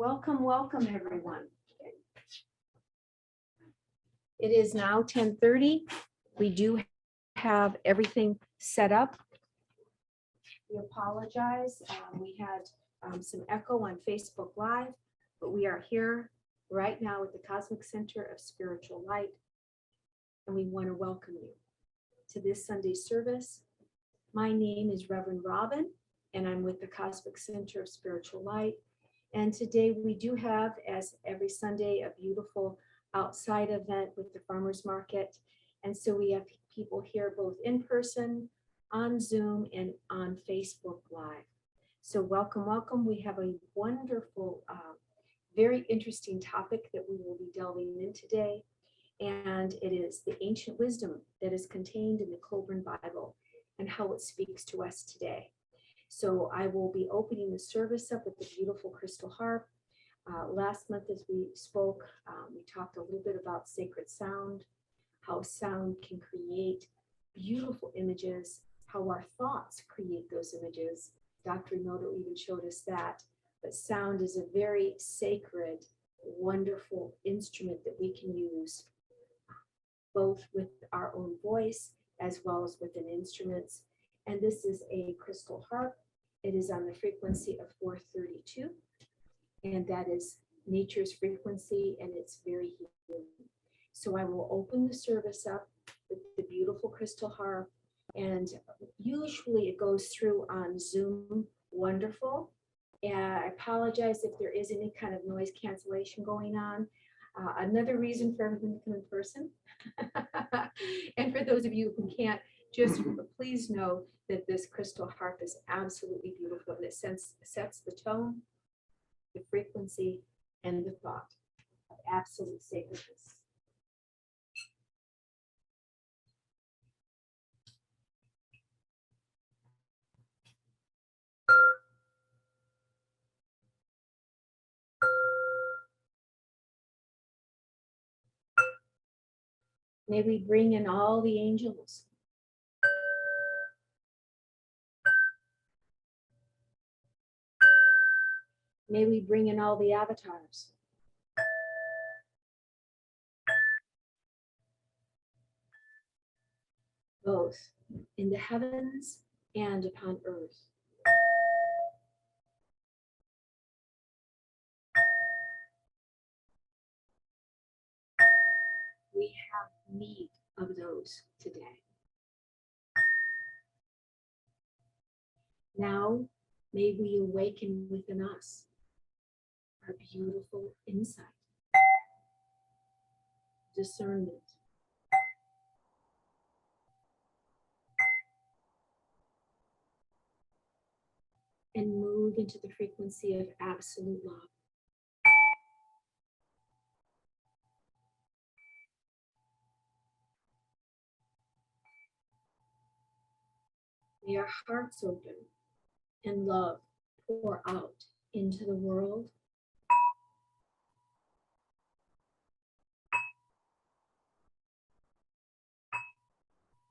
Welcome, welcome, everyone. It is now 10:30. We do have everything set up. We apologize. We had some echo on Facebook Live, but we are here right now at the Cosmic Center of Spiritual Light, and we want to welcome you to this Sunday service. My name is Reverend Robin, and I'm with the Cosmic Center of Spiritual Light. And today we do have, as every Sunday, a beautiful outside event with the farmers market. And so we have people here both in person, on Zoom, and on Facebook Live. So welcome, welcome. We have a wonderful, very interesting topic that we will be delving in today. And it is the ancient wisdom that is contained in the Kolbrin Bible and how it speaks to us today. So I will be opening the service up with the beautiful crystal harp. Last month as we spoke, we talked a little bit about sacred sound, how sound can create beautiful images, how our thoughts create those images. Dr. Emoto even showed us that. But sound is a very sacred, wonderful instrument that we can use both with our own voice as well as within instruments. And this is a crystal harp. It is on the frequency of 432, and that is nature's frequency, and it's very healing. So I will open the service up with the beautiful crystal harp, and usually it goes through on Zoom wonderful. And I apologize if there is any kind of noise cancellation going on. Another reason for everyone to come in person. And for those of you who can't, just please know that this crystal harp is absolutely beautiful, and it sets the tone, the frequency, and the thought of absolute sacredness. May we bring in all the angels. May we bring in all the avatars. Both in the heavens and upon earth. We have need of those today. Now, may we awaken within us our beautiful insight, discernment, and move into the frequency of absolute love. May our hearts open and love pour out into the world.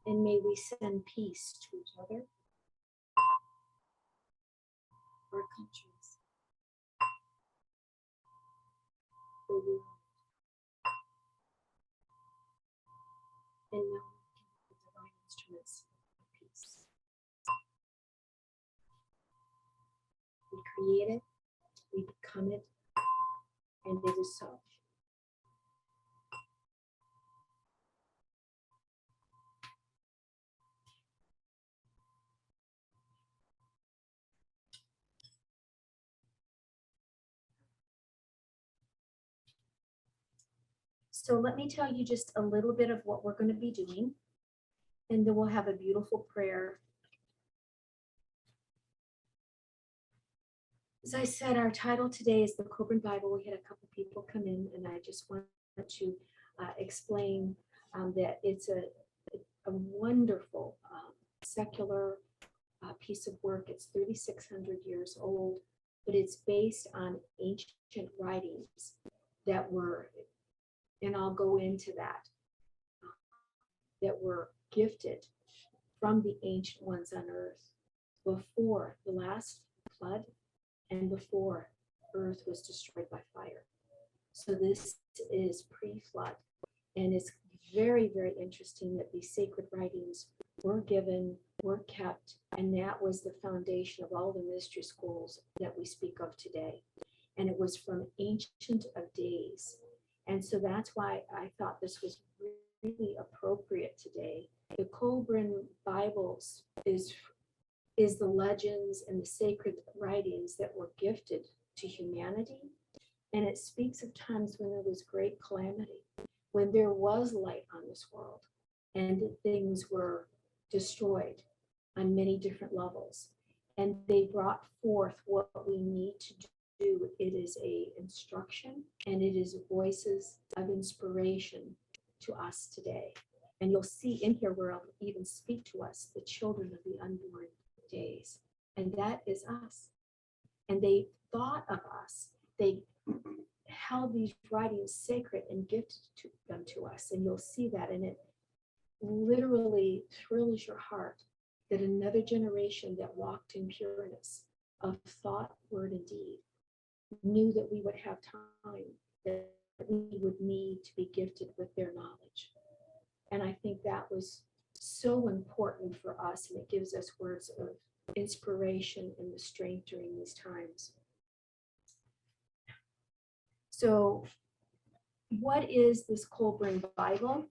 And may we send peace to each other, our countries, the world, and know we can be the divine instruments of peace. We create it, we become it, and it is so. So let me tell you just a little bit of what we're going to be doing, and then we'll have a beautiful prayer. As I said, our title today is the Kolbrin Bible. We had a couple people come in, and I just want to explain that it's a wonderful secular piece of work. It's 3,600 years old, but it's based on ancient writings that were, and I'll go into that were gifted from the ancient ones on earth before the last flood and before earth was destroyed by fire. So this is pre-flood. And it's very, very interesting that these sacred writings were given, were kept, and that was the foundation of all the mystery schools that we speak of today. And it was from Ancient of Days. And so that's why I thought this was really appropriate today. The Kolbrin Bibles is the legends and the sacred writings that were gifted to humanity. And it speaks of times when there was great calamity, when there was light on this world and things were destroyed on many different levels. And they brought forth what we need to do. It is a instruction and it is voices of inspiration to us today. And you'll see in here where I'll even speak to us, the children of the unborn days. And that is us. And they thought of us. They held these writings sacred and gifted them to us. And you'll see that. And it literally thrills your heart that another generation that walked in pureness of thought, word, and deed knew that we would have time, that we would need to be gifted with their knowledge. And I think that was so important for us, and it gives us words of inspiration and the strength during these times. So what is this Kolbrin Bible?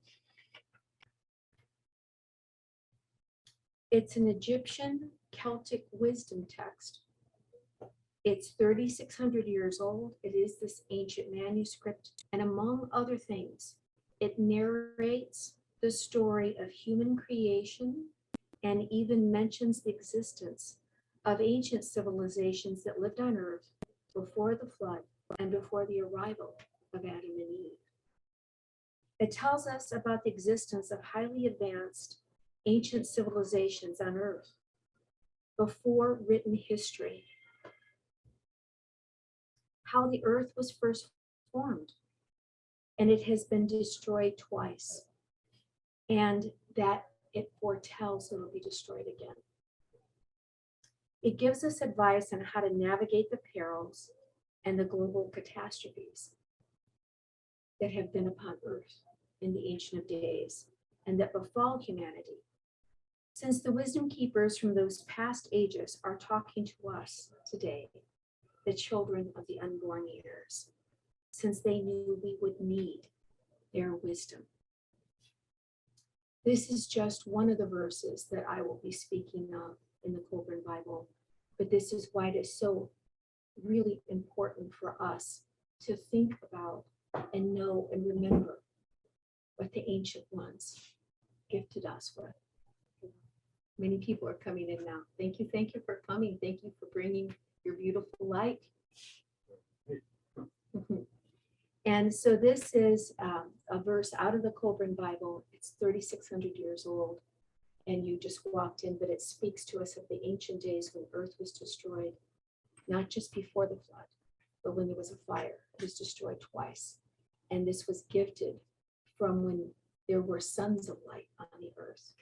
It's an Egyptian Celtic wisdom text. It's 3,600 years old. It is this ancient manuscript. And among other things, it narrates the story of human creation and even mentions the existence of ancient civilizations that lived on Earth before the flood and before the arrival of Adam and Eve. It tells us about the existence of highly advanced ancient civilizations on Earth before written history, how the Earth was first formed, and it has been destroyed twice, and that it foretells it will be destroyed again. It gives us advice on how to navigate the perils and the global catastrophes that have been upon Earth in the Ancient of Days and that befall humanity. Since the wisdom keepers from those past ages are talking to us today, the children of the unborn years, since they knew we would need their wisdom. This is just one of the verses that I will be speaking of in the Kolbrin Bible, but this is why it is so really important for us to think about and know and remember what the ancient ones gifted us with. Many people are coming in now. Thank you for coming. Thank you for bringing your beautiful light. And so this is a verse out of the Kolbrin Bible. It's 3,600 years old, and you just walked in, but it speaks to us of the ancient days when Earth was destroyed, not just before the flood, but when there was a fire. It was destroyed twice. And this was gifted from when there were sons of light on the earth.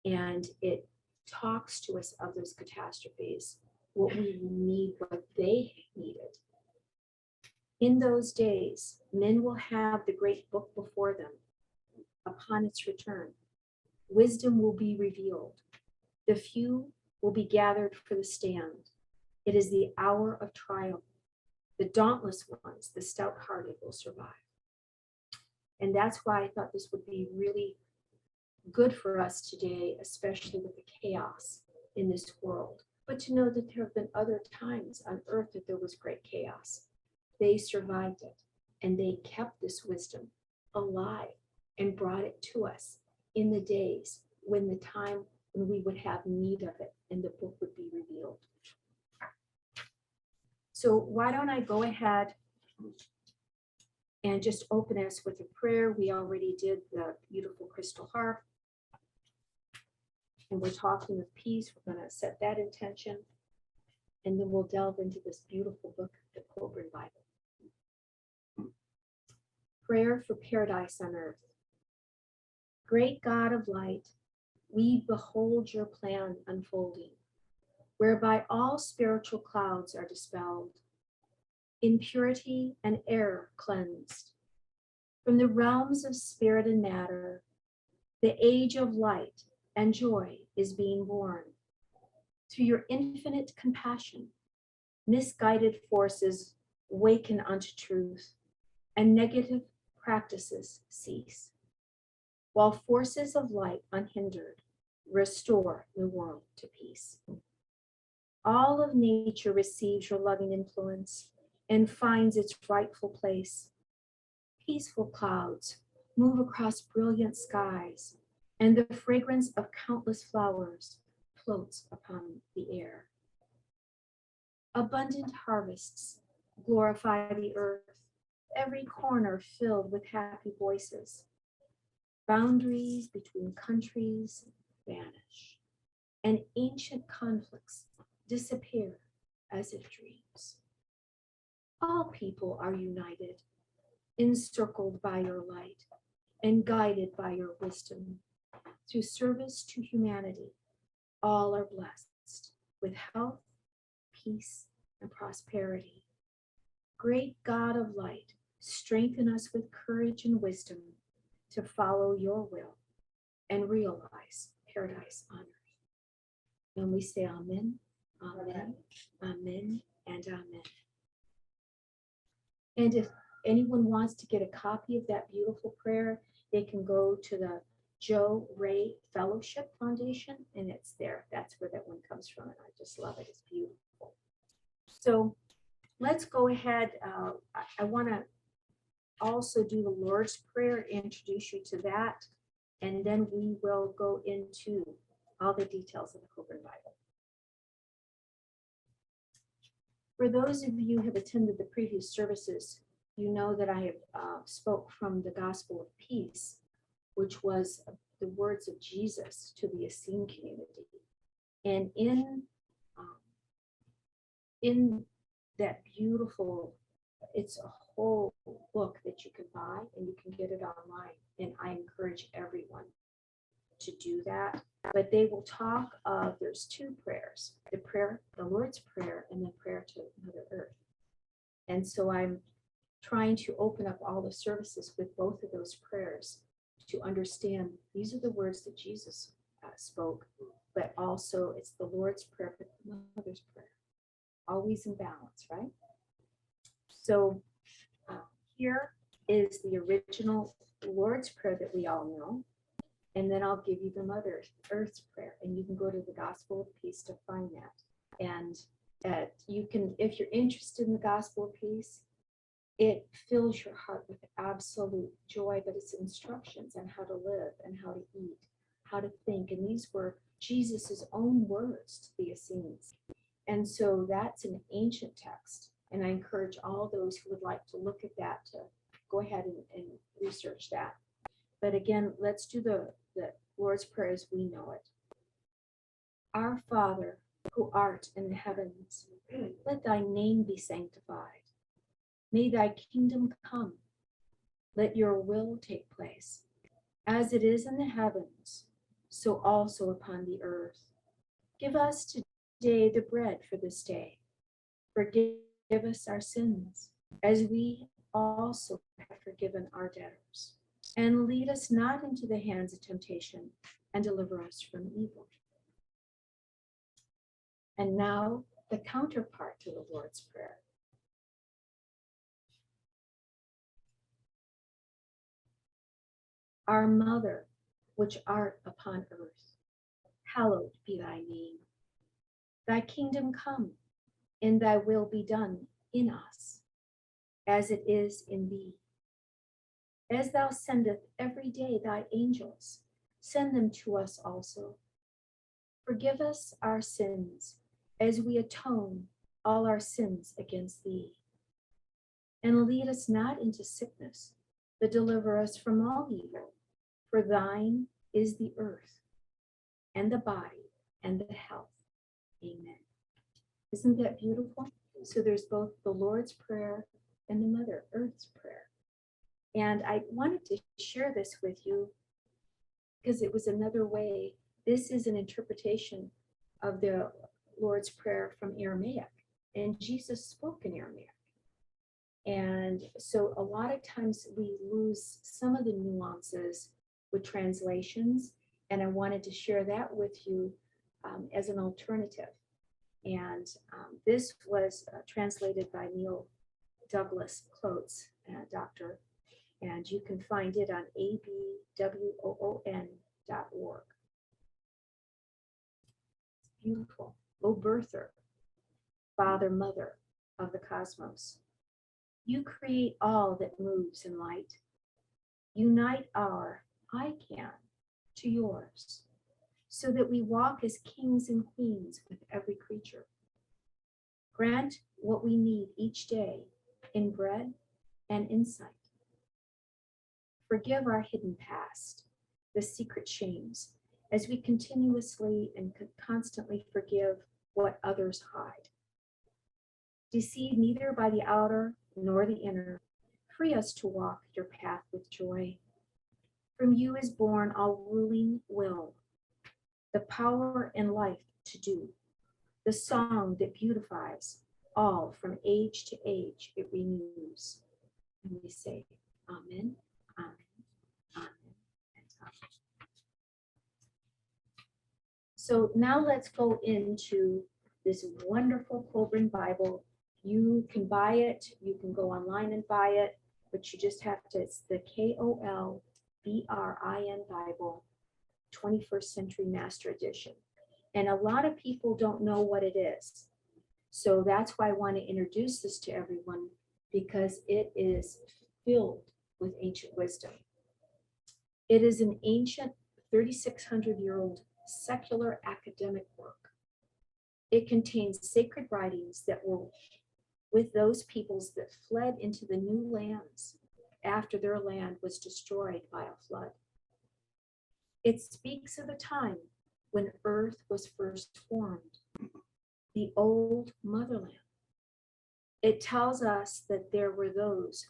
And it talks to us of those catastrophes, what we need, what they needed. In those days, men will have the great book before them. Upon its return, wisdom will be revealed. The few will be gathered for the stand. It is the hour of trial. The dauntless ones, the stout-hearted, will survive. And that's why I thought this would be really good for us today, especially with the chaos in this world. But to know that there have been other times on earth that there was great chaos. They survived it, and they kept this wisdom alive and brought it to us in the days when the time when we would have need of it and the book would be revealed. So why don't I go ahead and just open us with a prayer. We already did the beautiful crystal harp. And we're talking of peace. We're going to set that intention. And then we'll delve into this beautiful book, the Kolbrin Bible. Prayer for paradise on earth. Great God of light, we behold your plan unfolding, whereby all spiritual clouds are dispelled, impurity and error cleansed. From the realms of spirit and matter, the age of light and joy is being born. Through your infinite compassion, misguided forces waken unto truth, and negative practices cease, while forces of light unhindered restore the world to peace. All of nature receives your loving influence and finds its rightful place. Peaceful clouds move across brilliant skies, and the fragrance of countless flowers floats upon the air. Abundant harvests glorify the earth, every corner filled with happy voices. Boundaries between countries vanish, and ancient conflicts disappear as if dreams. All people are united, encircled by your light, and guided by your wisdom. Through service to humanity, all are blessed with health, peace, and prosperity. Great God of light, strengthen us with courage and wisdom to follow your will and realize paradise on earth. And we say amen, amen, amen, and amen. And if anyone wants to get a copy of that beautiful prayer, they can go to the Joe Ray Fellowship Foundation, and it's there. That's where that one comes from, and I just love it. It's beautiful. So let's go ahead. I want to also do the Lord's Prayer, introduce you to that, and then we will go into all the details of the Kolbrin Bible. For those of you who have attended the previous services, you know that I have spoke from the Gospel of Peace, which was the words of Jesus to the Ascension community. And in that beautiful, it's a whole book that you can buy and you can get it online. And I encourage everyone to do that. But they will talk of, there's two prayers, the Lord's Prayer, and then prayer to Mother Earth. And so I'm trying to open up all the services with both of those prayers to understand these are the words that Jesus spoke, but also it's the Lord's Prayer, but the Mother's Prayer, always in balance, right? So here is the original Lord's Prayer that we all know, and then I'll give you the Mother Earth's Prayer, and you can go to the Gospel of Peace to find that. And you can, if you're interested in the Gospel of Peace, it fills your heart with absolute joy, but it's instructions on how to live and how to eat, how to think. And these were Jesus's own words to the Essenes. And so that's an ancient text. And I encourage all those who would like to look at that to go ahead and research that. But again, let's do the Lord's Prayer as we know it. Our Father, who art in the heavens, let thy name be sanctified. May thy kingdom come. Let your will take place, as it is in the heavens, so also upon the earth. Give us today the bread for this day. Forgive us our sins, as we also have forgiven our debtors. And lead us not into the hands of temptation, and deliver us from evil. And now the counterpart to the Lord's Prayer. Our Mother, which art upon earth, hallowed be thy name. Thy kingdom come, and thy will be done in us, as it is in thee. As thou sendest every day thy angels, send them to us also. Forgive us our sins, as we atone all our sins against thee. And lead us not into sickness, but deliver us from all evil. For thine is the earth, and the body, and the health. Amen. Isn't that beautiful? So there's both the Lord's Prayer and the Mother Earth's Prayer. And I wanted to share this with you because it was another way. This is an interpretation of the Lord's Prayer from Aramaic, and Jesus spoke in Aramaic. And so a lot of times we lose some of the nuances with translations. And I wanted to share that with you as an alternative. And this was translated by Neil Douglas Clotes, doctor, and you can find it on abwoon.org. It's beautiful. O birther, father, mother of the cosmos, you create all that moves in light. Unite our I can to yours, so that we walk as kings and queens with every creature. Grant what we need each day in bread and insight. Forgive our hidden past, the secret shames, as we continuously and constantly forgive what others hide. Deceived neither by the outer nor the inner, free us to walk your path with joy. From you is born all ruling will, the power and life to do, the song that beautifies all from age to age it renews. And we say, Amen, Amen, Amen, and Amen. So now let's go into this wonderful Kolbrin Bible. You can buy it, you can go online and buy it, but you just have to, it's the Kolbrin Bible, 21st Century Master Edition. And a lot of people don't know what it is. So that's why I want to introduce this to everyone, because it is filled with ancient wisdom. It is an ancient 3,600-year-old secular academic work. It contains sacred writings that were with those peoples that fled into the new lands after their land was destroyed by a flood. It speaks of a time when earth was first formed, the old motherland. It tells us that there were those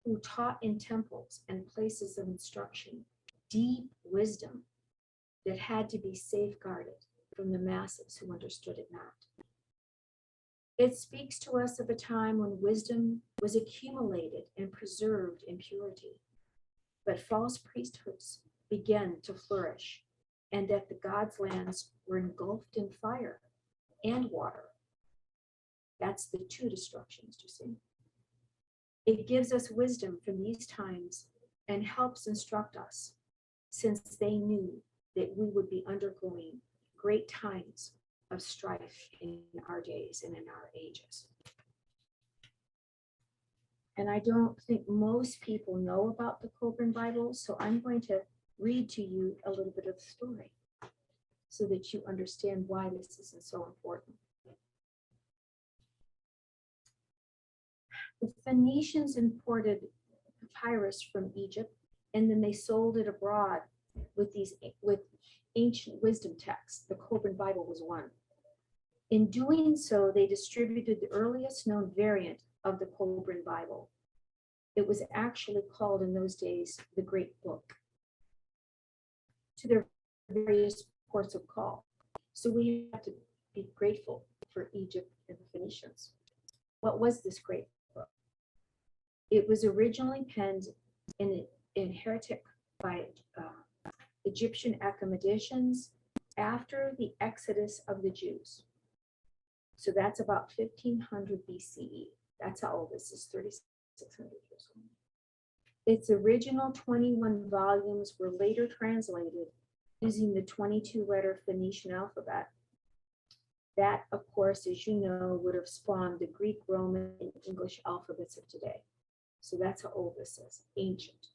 who taught in temples and places of instruction deep wisdom that had to be safeguarded from the masses who understood it not. It speaks to us of a time when wisdom was accumulated and preserved in purity, but false priesthoods began to flourish, and that the gods' lands were engulfed in fire and water. That's the two destructions, you see. It gives us wisdom from these times and helps instruct us, since they knew that we would be undergoing great times of strife in our days and in our ages. And I don't think most people know about the Kolbrin Bible, so I'm going to read to you a little bit of the story so that you understand why this isn't so important. The Phoenicians imported papyrus from Egypt, and then they sold it abroad with ancient wisdom texts. The Kolbrin Bible was one. In doing so, they distributed the earliest known variant of the Kolbrin Bible. It was actually called in those days the Great Book, to their various ports of call. So we have to be grateful for Egypt and the Phoenicians. What was this Great Book? It was originally penned in heretic by Egyptian academicians after the exodus of the Jews. So that's about 1500 BCE. That's how old this is, 3,600 years old. Its original 21 volumes were later translated using the 22-letter Phoenician alphabet. That, of course, as you know, would have spawned the Greek, Roman, and English alphabets of today. So that's how old this is, ancient.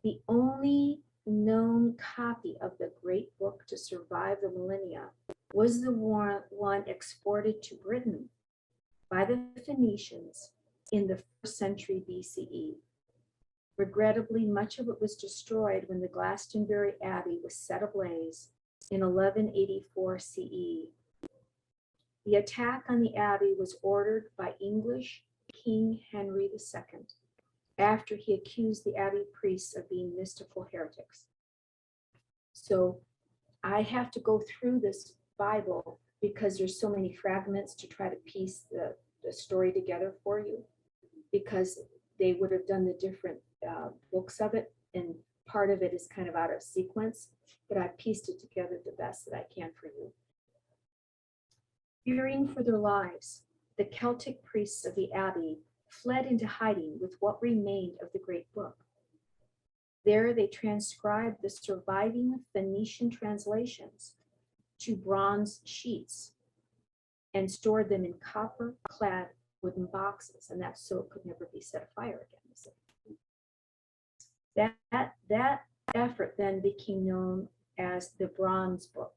The only known copy of the Great Book to survive the millennia was the one exported to Britain by the Phoenicians in the 1st century BCE. Regrettably, much of it was destroyed when the Glastonbury Abbey was set ablaze in 1184 CE. The attack on the abbey was ordered by English King Henry II after he accused the abbey priests of being mystical heretics. So I have to go through this Bible because there's so many fragments to try to piece the story together for you, because they would have done the different books of it, and part of it is kind of out of sequence, but I pieced it together the best that I can for you. Fearing for their lives, the Celtic priests of the abbey fled into hiding with what remained of the great book. There they transcribed the surviving Phoenician translations to bronze sheets and stored them in copper-clad wooden boxes, and that's so it could never be set afire again. That effort then became known as the Bronze Book.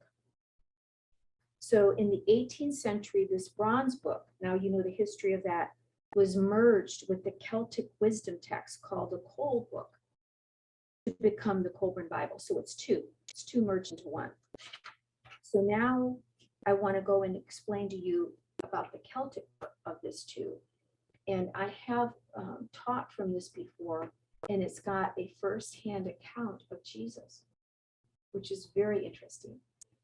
So in the 18th century, this Bronze Book, now you know the history of that, was merged with the Celtic wisdom text called the Kolbrin Book to become the Kolbrin Bible. So it's two merged into one. So now I want to go and explain to you about the Celtic book of this too. And I have taught from this before, and it's got a first-hand account of Jesus, which is very interesting.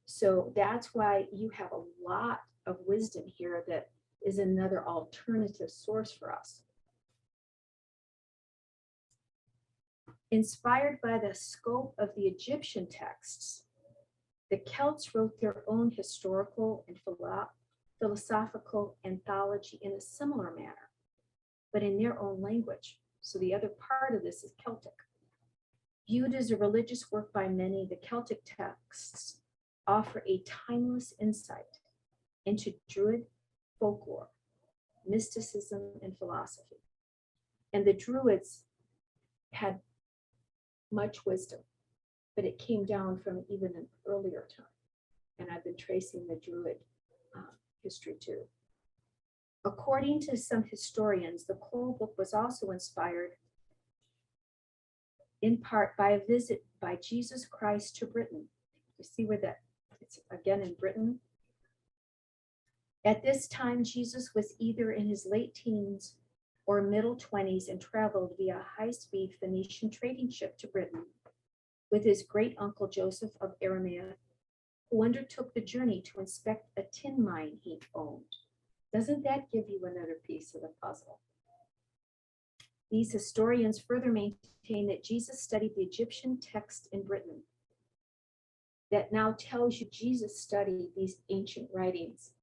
So that's why you have a lot of wisdom here that is another alternative source for us. Inspired by the scope of the Egyptian texts, the Celts wrote their own historical and philosophical anthology in a similar manner, but in their own language. So the other part of this is Celtic. Viewed as a religious work by many, the Celtic texts offer a timeless insight into Druid folklore, mysticism, and philosophy. And the Druids had much wisdom, but it came down from even an earlier time. And I've been tracing the Druid history too. According to some historians, the Kolbrin Book was also inspired in part by a visit by Jesus Christ to Britain. You see where that, it's again in Britain. At this time, Jesus was either in his late teens or middle 20s and traveled via high-speed Phoenician trading ship to Britain with his great uncle Joseph of Arimathea, who undertook the journey to inspect a tin mine he owned. Doesn't that give you another piece of the puzzle? These historians further maintain that Jesus studied the Egyptian text in Britain. That now tells you Jesus studied these ancient writings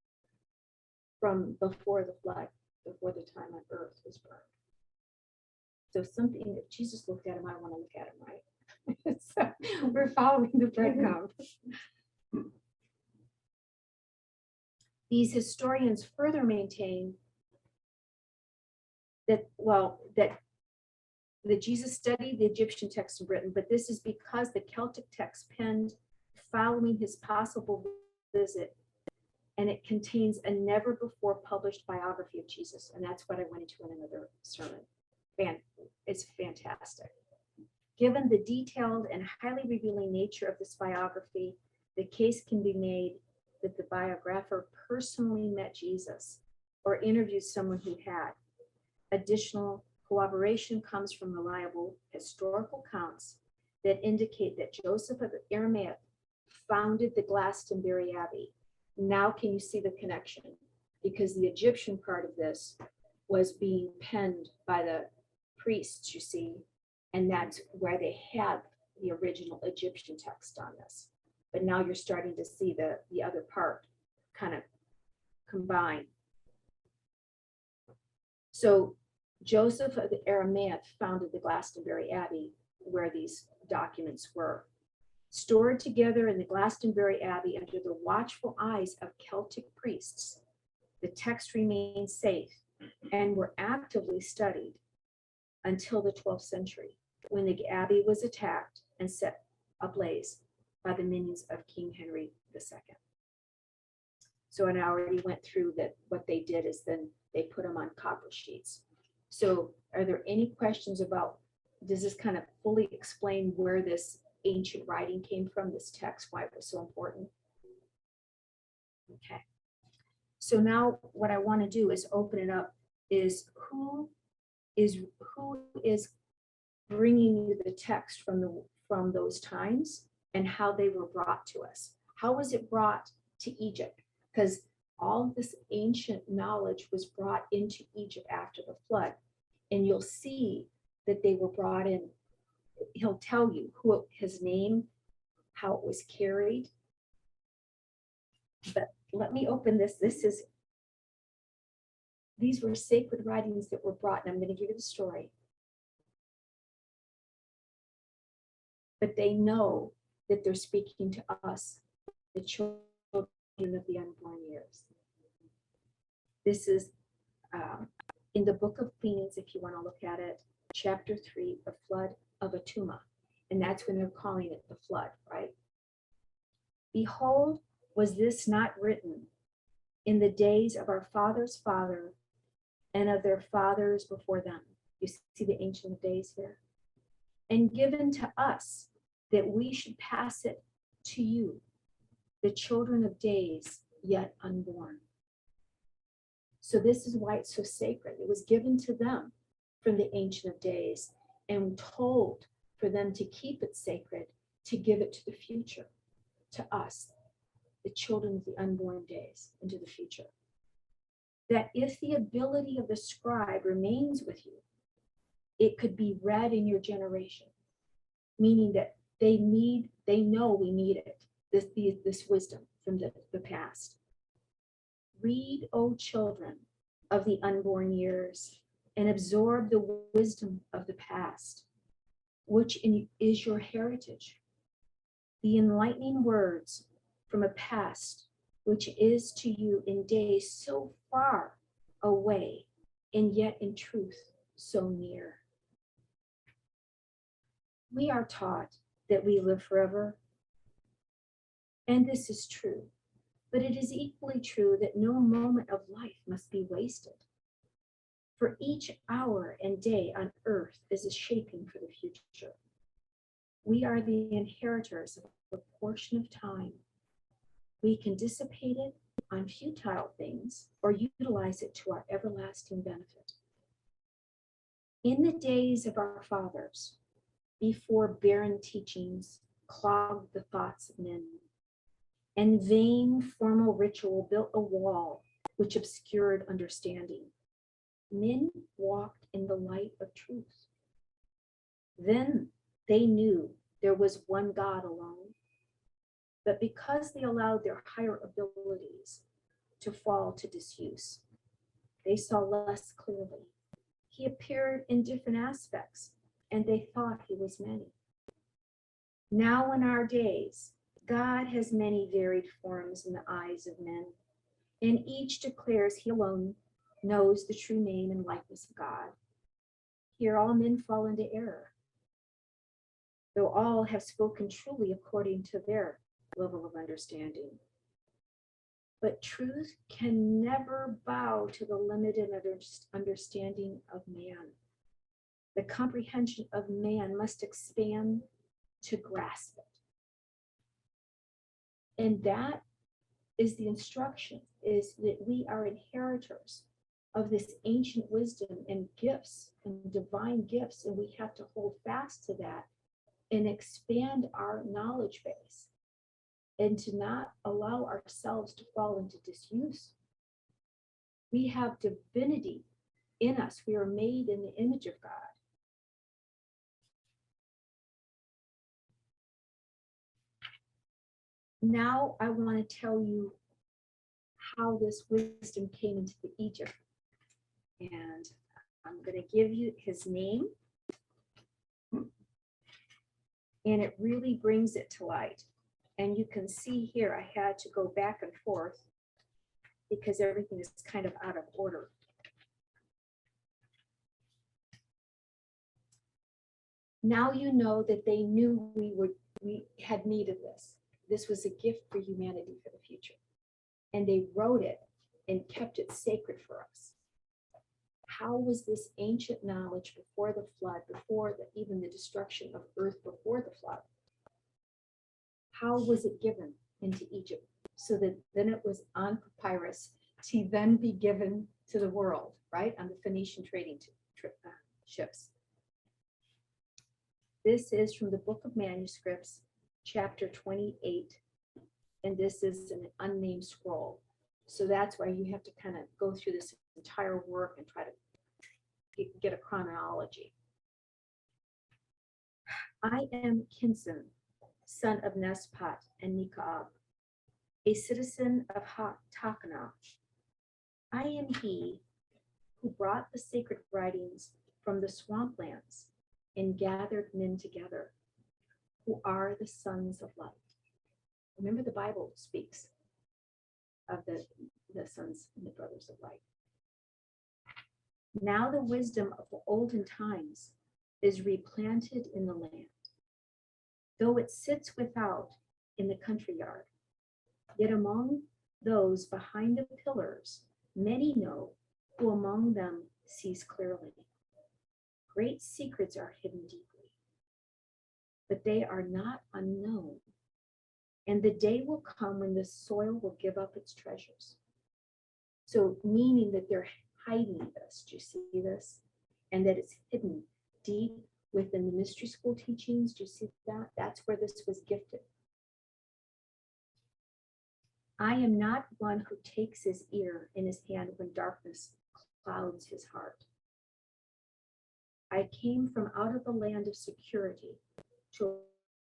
from before the flood, before the time on earth was burned. So something that Jesus looked at him, I want to look at him, right? So we're following the breadcrumb. These historians further maintain that, that Jesus studied the Egyptian text in Britain, but this is because the Celtic text penned following his possible visit, and it contains a never before published biography of Jesus. And that's what I went into in another sermon. It's fantastic. Given the detailed and highly revealing nature of this biography, the case can be made that the biographer personally met Jesus or interviewed someone who had. Additional corroboration comes from reliable historical accounts that indicate that Joseph of Arimathea founded the Glastonbury Abbey. Now can you see the connection? Because the Egyptian part of this was being penned by the priests, you see, and that's where they had the original Egyptian text on this. But now you're starting to see the other part kind of combine. So Joseph of Arimathea founded the Glastonbury Abbey, where these documents were. Stored together in the Glastonbury Abbey under the watchful eyes of Celtic priests, the text remained safe and were actively studied until the 12th century, when the abbey was attacked and set ablaze by the minions of King Henry II. So, and I already went through that. What they did is then they put them on copper sheets. So are there any questions about, does this kind of fully explain where this ancient writing came from, this text, why it was so important? Okay. So now what I want to do is open it up, is who is bringing you the text from those times and how they were brought to us. How was it brought to Egypt? Because all of this ancient knowledge was brought into Egypt after the flood. And you'll see that they were brought in. He'll tell you who his name, how it was carried. But let me open this. These were sacred writings that were brought, and I'm going to give you the story. But they know that they're speaking to us, the children of the unborn years. This is in the book of Kings, if you want to look at it, chapter 3, the flood of Atuma. And that's when they're calling it the flood, right? Behold, was this not written in the days of our father's father and of their fathers before them? You see the Ancient of Days here. And given to us that we should pass it to you, the children of days yet unborn. So this is why it's so sacred. It was given to them from the Ancient of Days and told for them to keep it sacred, to give it to the future, to us, the children of the unborn days, into the future. That if the ability of the scribe remains with you, it could be read in your generation, meaning that they know we need it, this wisdom from the past. Read, O children of the unborn years, and absorb the wisdom of the past, which is your heritage, the enlightening words from a past which is to you in days so far away, and yet in truth so near. We are taught that we live forever, and this is true, but it is equally true that no moment of life must be wasted. For each hour and day on earth is a shaping for the future. We are the inheritors of a portion of time. We can dissipate it on futile things or utilize it to our everlasting benefit. In the days of our fathers, before barren teachings clogged the thoughts of men, and vain formal ritual built a wall which obscured understanding, men walked in the light of truth. Then they knew there was one God alone, but because they allowed their higher abilities to fall to disuse, they saw less clearly. He appeared in different aspects, and they thought he was many. Now in our days, God has many varied forms in the eyes of men, and each declares he alone knows the true name and likeness of God. Here all men fall into error, though all have spoken truly according to their level of understanding. But truth can never bow to the limited understanding of man. The comprehension of man must expand to grasp it. And that is the instruction, is that we are inheritors of this ancient wisdom and gifts and divine gifts, and we have to hold fast to that and expand our knowledge base and to not allow ourselves to fall into disuse. We have divinity in us. We are made in the image of God. Now I want to tell you how this wisdom came into Egypt. And I'm going to give you his name. And it really brings it to light. And you can see here, I had to go back and forth because everything is kind of out of order. Now you know that they knew we had need of this. This was a gift for humanity for the future. And they wrote it and kept it sacred for us. How was this ancient knowledge before the flood, before even the destruction of earth before the flood? How was it given into Egypt so that then it was on papyrus to then be given to the world, right? On the Phoenician trading ships. This is from the Book of Manuscripts, chapter 28, and this is an unnamed scroll. So that's why you have to kind of go through this entire work and try to get a chronology. I am Kinson, son of Nespat and Nikab, a citizen of Takana. I am he who brought the sacred writings from the swamplands and gathered men together, who are the sons of light. Remember, the Bible speaks of the sons and the brothers of light. Now the wisdom of the olden times is replanted in the land. Though it sits without in the country yard, yet among those behind the pillars, many know who among them sees clearly. Great secrets are hidden deeply, but they are not unknown. And the day will come when the soil will give up its treasures. So meaning that they're hiding this, do you see this? And that it's hidden deep within the mystery school teachings. Do you see that? That's where this was gifted. I am not one who takes his ear in his hand when darkness clouds his heart. I came from out of the land of security to a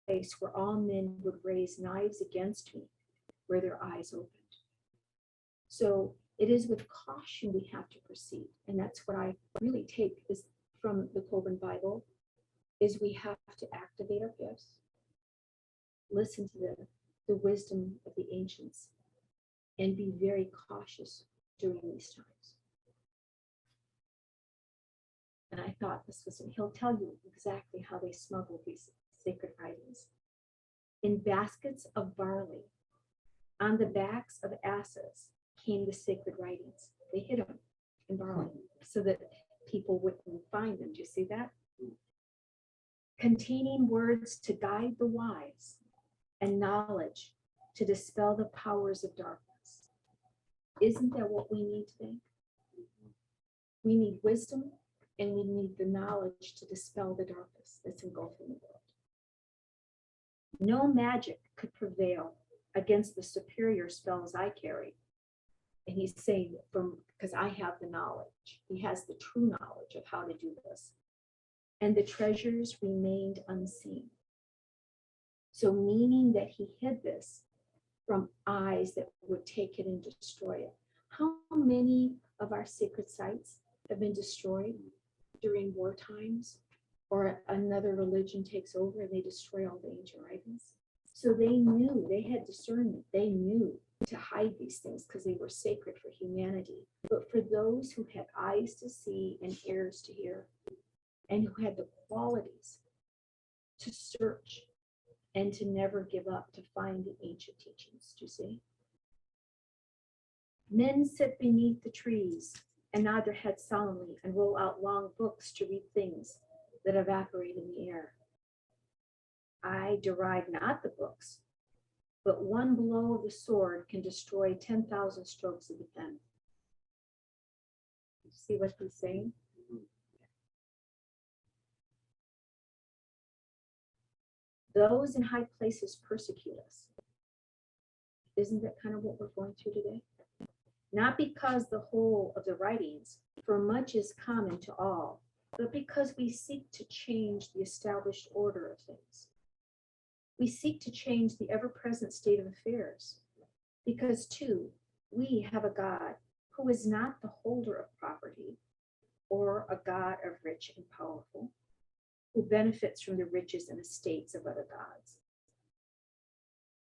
place where all men would raise knives against me, where their eyes opened. So it is with caution we have to proceed. And that's what I really take is from the Kolbrin Bible, is we have to activate our gifts, listen to the wisdom of the ancients, and be very cautious during these times. And I thought this was, and he'll tell you exactly how they smuggled these sacred writings. In baskets of barley, on the backs of asses, came the sacred writings. They hid them in barley so that people wouldn't find them. Do you see that? Containing words to guide the wise and knowledge to dispel the powers of darkness. Isn't that what we need today? We need wisdom and we need the knowledge to dispel the darkness that's engulfing the world. No magic could prevail against the superior spells I carry. And he's saying because I have the knowledge. He has the true knowledge of how to do this. And the treasures remained unseen. So meaning that he hid this from eyes that would take it and destroy it. How many of our sacred sites have been destroyed during war times, or another religion takes over and they destroy all the ancient writings? So they knew, they had discernment, they knew to hide these things because they were sacred for humanity. But for those who had eyes to see and ears to hear, and who had the qualities to search and to never give up to find the ancient teachings, do you see? Men sit beneath the trees and nod their heads solemnly and roll out long books to read things that evaporate in the air. I deride not the books, but one blow of the sword can destroy 10,000 strokes of the pen. You see what he's saying? Those in high places persecute us. Isn't that kind of what we're going through today? Not because the whole of the writings, for much is common to all, but because we seek to change the established order of things. We seek to change the ever-present state of affairs, because too, we have a God who is not the holder of property, or a God of rich and powerful, who benefits from the riches and estates of other gods.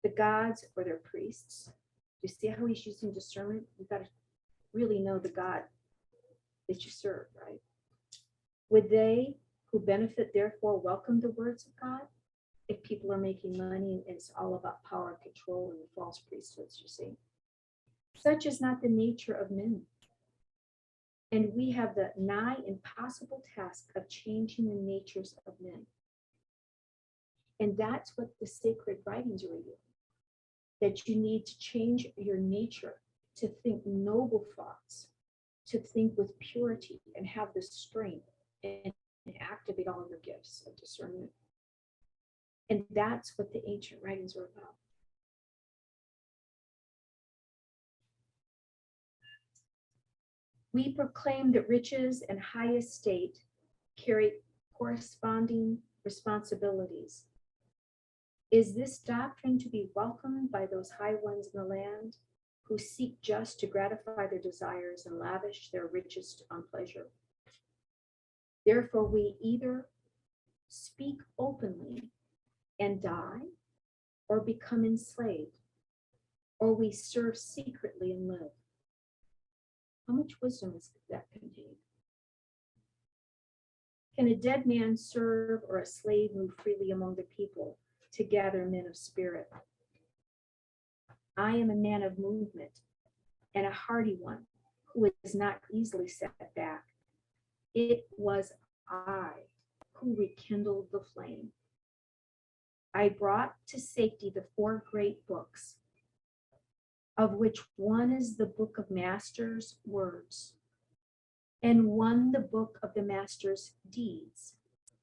The gods or their priests. Do you see how he's using discernment? You've got to really know the God that you serve, right? Would they who benefit therefore welcome the words of God? If people are making money and it's all about power and control and the false priesthoods, you see. Such is not the nature of men. And we have the nigh impossible task of changing the natures of men. And that's what the sacred writings are revealing. That you need to change your nature to think noble thoughts, to think with purity and have the strength and activate all your gifts of discernment. And that's what the ancient writings are about. We proclaim that riches and high estate carry corresponding responsibilities. Is this doctrine to be welcomed by those high ones in the land who seek just to gratify their desires and lavish their riches on pleasure? Therefore, we either speak openly and die, or become enslaved, or we serve secretly and live. How much wisdom is that contained? Can a dead man serve, or a slave move freely among the people to gather men of spirit? I am a man of movement and a hardy one who is not easily set back. It was I who rekindled the flame. I brought to safety the 4 great books, of which one is the book of Master's words, and one the book of the Master's deeds,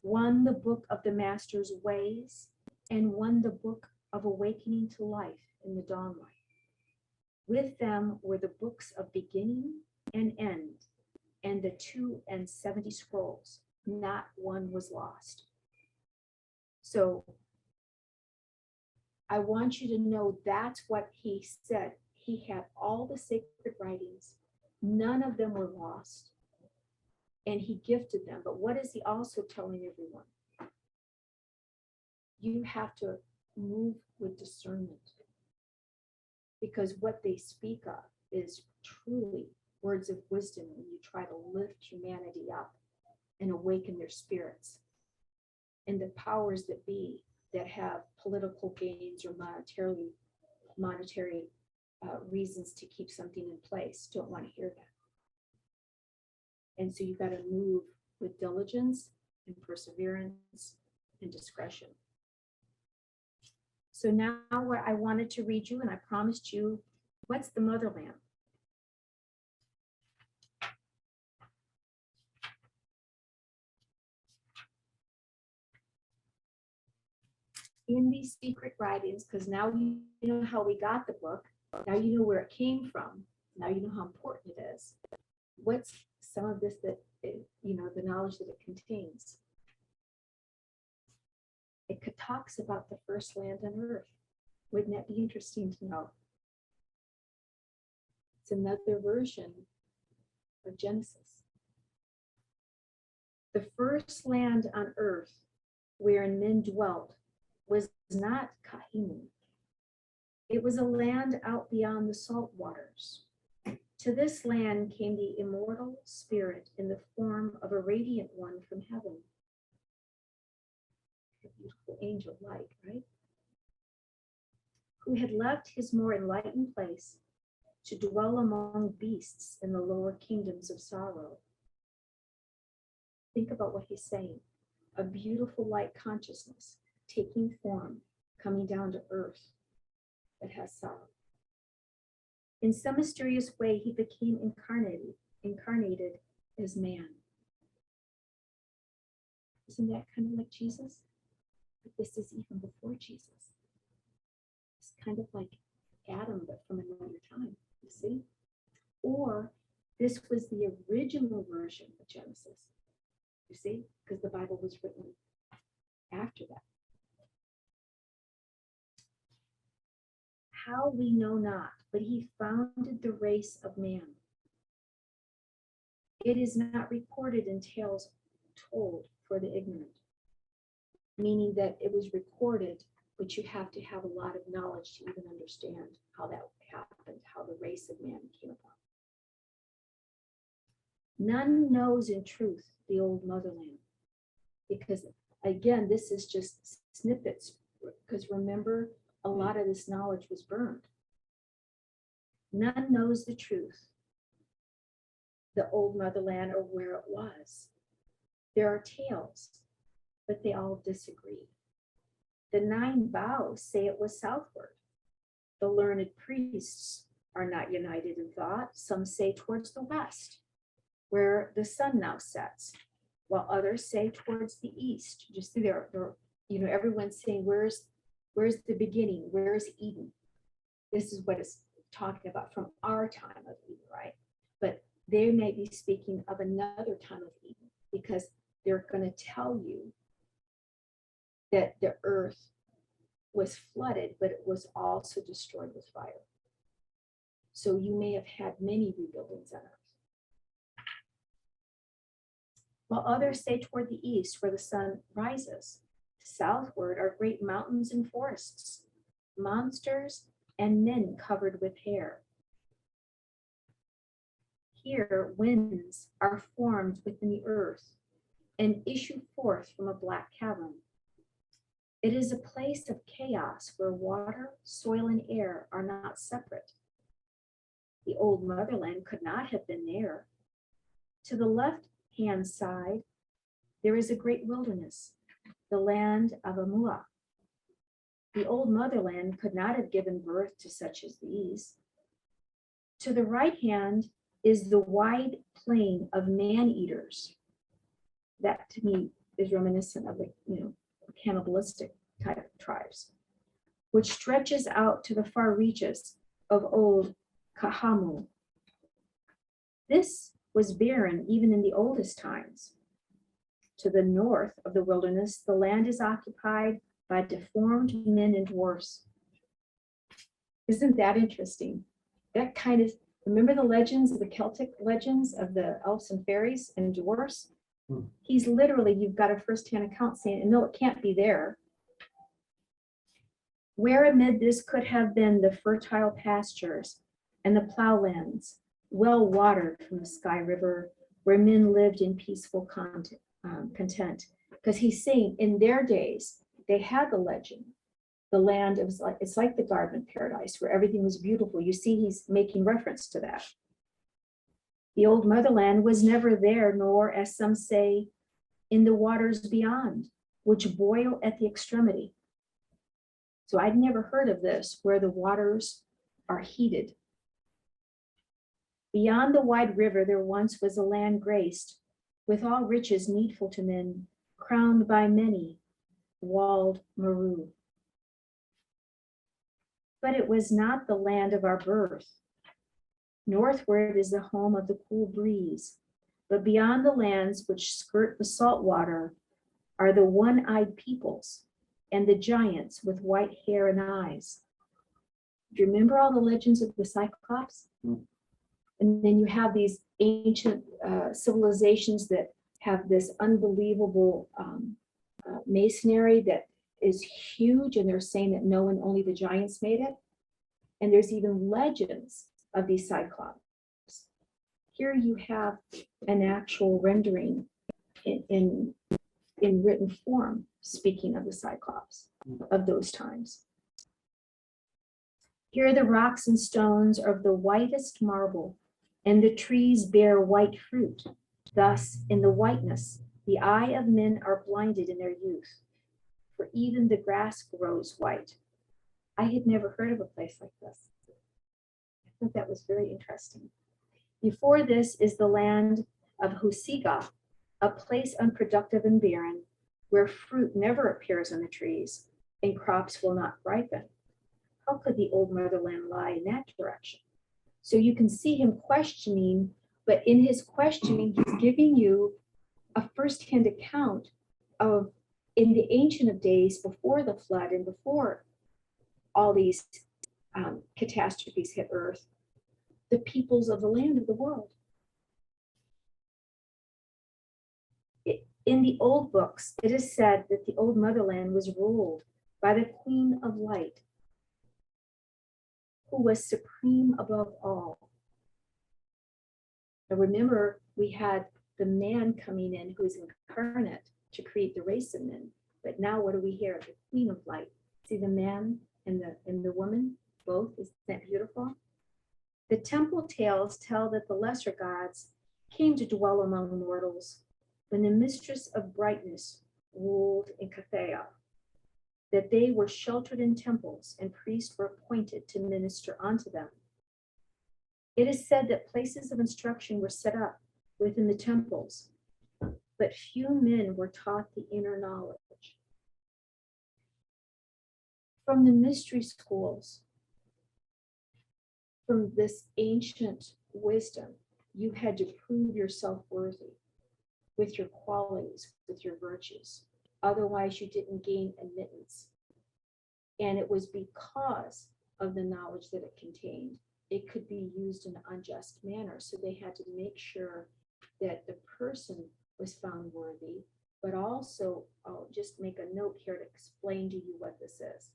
one the book of the Master's ways, and one the book of awakening to life in the dawn light. With them were the books of beginning and end, and the 72 scrolls. Not one was lost. So I want you to know that's what he said. He had all the sacred writings. None of them were lost. And he gifted them. But what is he also telling everyone? You have to move with discernment, because what they speak of is truly words of wisdom when you try to lift humanity up and awaken their spirits. And the powers that be that have political gains or monetary reasons to keep something in place don't want to hear that. And so you've got to move with diligence and perseverance and discretion. So now what I wanted to read you, and I promised you, what's the motherland? In these secret writings, because now you know how we got the book, now you know where it came from, now you know how important it is. What's some of this that, the knowledge that it contains? It talks about the first land on earth. Wouldn't that be interesting to know? It's another version of Genesis. The first land on earth wherein men dwelt was not Kahim. It was a land out beyond the salt waters. To this land came the immortal spirit in the form of a radiant one from heaven. A beautiful angel light, right? Who had left his more enlightened place to dwell among beasts in the lower kingdoms of sorrow. Think about what he's saying. A beautiful light consciousness taking form, coming down to earth that has sorrow. In some mysterious way, he became incarnated as man. Isn't that kind of like Jesus? But this is even before Jesus. It's kind of like Adam, but from another time, you see? Or this was the original version of Genesis, you see? Because the Bible was written after that. How we know not, but he founded the race of man. It is not recorded in tales told for the ignorant, meaning that it was recorded, but you have to have a lot of knowledge to even understand how that happened, how the race of man came about. None knows in truth the old motherland, because again, this is just snippets, because remember, a lot of this knowledge was burned. None knows the truth, the old motherland, or where it was. There are tales, but they all disagree. The 9 vows say it was southward. The learned priests are not united in thought. Some say towards the west, where the sun now sets, while others say towards the east. Just see there, everyone's saying, where's the beginning? Where's Eden? This is what it's talking about from our time of Eden, right? But they may be speaking of another time of Eden, because they're going to tell you that the earth was flooded, but it was also destroyed with fire. So you may have had many rebuildings on earth. While others say toward the east, where the sun rises. Southward are great mountains and forests, monsters and men covered with hair. Here winds are formed within the earth and issue forth from a black cavern. It is a place of chaos where water, soil, and air are not separate. The old motherland could not have been there. To the left-hand side, there is a great wilderness, the land of Amua. The old motherland could not have given birth to such as these. To the right hand is the wide plain of man-eaters. That to me is reminiscent of the, cannibalistic type of tribes, which stretches out to the far reaches of old Kahamu. This was barren even in the oldest times. To the north of the wilderness, the land is occupied by deformed men and dwarfs. Isn't that interesting? That kind of, remember the legends, the Celtic legends of the elves and fairies and dwarfs? He's literally, you've got a first-hand account saying, no, it can't be there. Where amid this could have been the fertile pastures and the plowlands, well watered from the Sky River, where men lived in peaceful content. Because he's saying in their days, they had the legend. The land, it's like the Garden of Paradise, where everything was beautiful. You see, he's making reference to that. The old motherland was never there, nor, as some say, in the waters beyond, which boil at the extremity. So I'd never heard of this, where the waters are heated. Beyond the wide river, there once was a land graced with all riches needful to men, crowned by many, walled Meru. But it was not the land of our birth. Northward is the home of the cool breeze, but beyond the lands which skirt the salt water are the one-eyed peoples and the giants with white hair and eyes. Do you remember all the legends of the Cyclops? And then you have these ancient civilizations that have this unbelievable masonry that is huge, and they're saying that no one, only the giants made it. And there's even legends of these Cyclops. Here you have an actual rendering in written form, speaking of the Cyclops of those times. Here the rocks and stones are of the whitest marble, and the trees bear white fruit. Thus, in the whiteness, the eye of men are blinded in their youth, for even the grass grows white. I had never heard of a place like this. I think that was very interesting. Before this is the land of Husiga, a place unproductive and barren, where fruit never appears on the trees and crops will not ripen. How could the old motherland lie in that direction? So you can see him questioning, but in his questioning, he's giving you a firsthand account of, in the ancient of days, before the flood and before all these catastrophes hit earth, the peoples of the land of the world. In the old books, it is said that the old motherland was ruled by the Queen of Light, who was supreme above all. Now remember, we had the man coming in who is incarnate to create the race of men. But now what do we hear? The Queen of Light. See the man and the woman, both. Isn't that beautiful? The temple tales tell that the lesser gods came to dwell among mortals when the mistress of brightness ruled in Cathay, that they were sheltered in temples and priests were appointed to minister unto them. It is said that places of instruction were set up within the temples, but few men were taught the inner knowledge. From the mystery schools, from this ancient wisdom, You had to prove yourself worthy with your qualities, with your virtues. Otherwise, you didn't gain admittance. And it was because of the knowledge that it contained. It could be used in an unjust manner. So they had to make sure that the person was found worthy, but also, I'll just make a note here to explain to you what this is.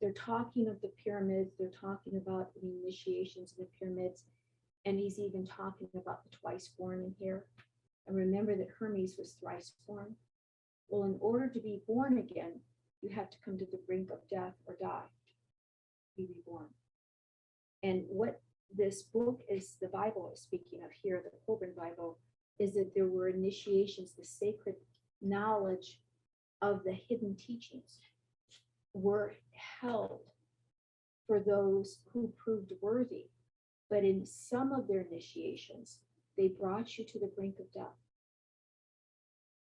They're talking of the pyramids, they're talking about the initiations in the pyramids, and he's even talking about the twice born in here. And remember that Hermes was thrice born. Well, in order to be born again, you have to come to the brink of death or die, be reborn. And what this book is, the Bible is speaking of here, the Kolbrin Bible, is that there were initiations, the sacred knowledge of the hidden teachings were held for those who proved worthy. But in some of their initiations, they brought you to the brink of death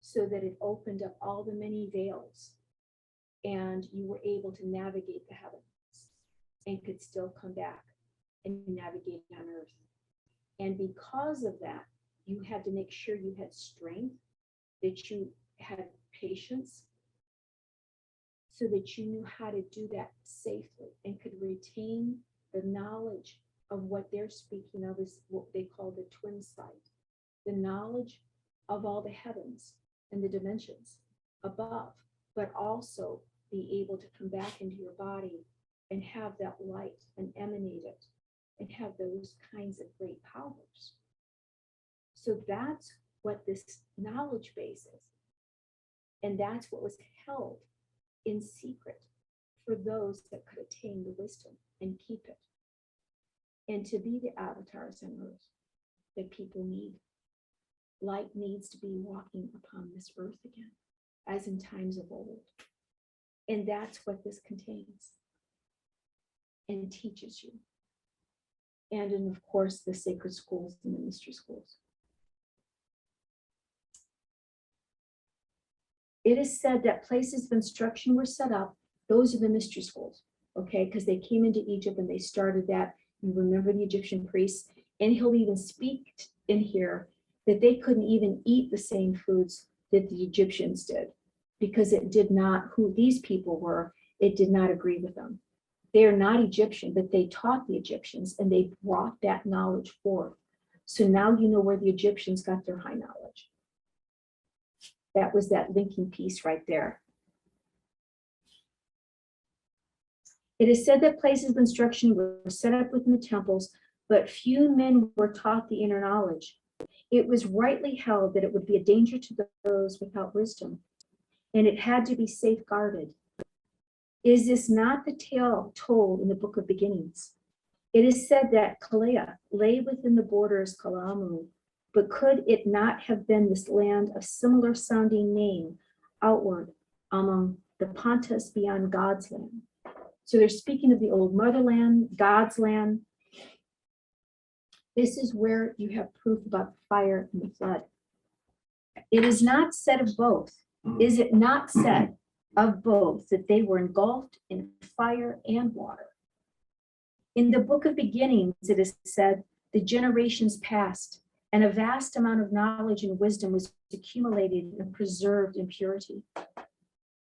so that it opened up all the many veils and you were able to navigate the heavens and could still come back and navigate on earth. And because of that, you had to make sure you had strength, that you had patience, so that you knew how to do that safely and could retain the knowledge of what they're speaking of is what they call the twin sight, the knowledge of all the heavens and the dimensions above, but also be able to come back into your body and have that light and emanate it and have those kinds of great powers. So that's what this knowledge base is. And that's what was held in secret for those that could attain the wisdom and keep it. And to be the avatars on earth that people need. Light needs to be walking upon this earth again, as in times of old. And that's what this contains and teaches you. And in, of course, the sacred schools and the mystery schools. It is said that places of instruction were set up. Those are the mystery schools, okay? Because they came into Egypt and they started that. You remember the Egyptian priests, and he'll even speak in here that they couldn't even eat the same foods that the Egyptians did, because it did not, who these people were, it did not agree with them. They are not Egyptian, but they taught the Egyptians and they brought that knowledge forth. So now you know where the Egyptians got their high knowledge. That was that linking piece right there. It is said that places of instruction were set up within the temples, but few men were taught the inner knowledge. It was rightly held that it would be a danger to those without wisdom, and it had to be safeguarded. Is this not the tale told in the Book of Beginnings? It is said that Kalea lay within the borders Kalamu, but could it not have been this land of similar sounding name outward among the Pontus beyond God's land? So they're speaking of the old motherland, God's land. This is where you have proof about the fire and the flood. It is not said of both. Is it not said of both that they were engulfed in fire and water? In the Book of Beginnings, it is said the generations passed and a vast amount of knowledge and wisdom was accumulated and preserved in purity.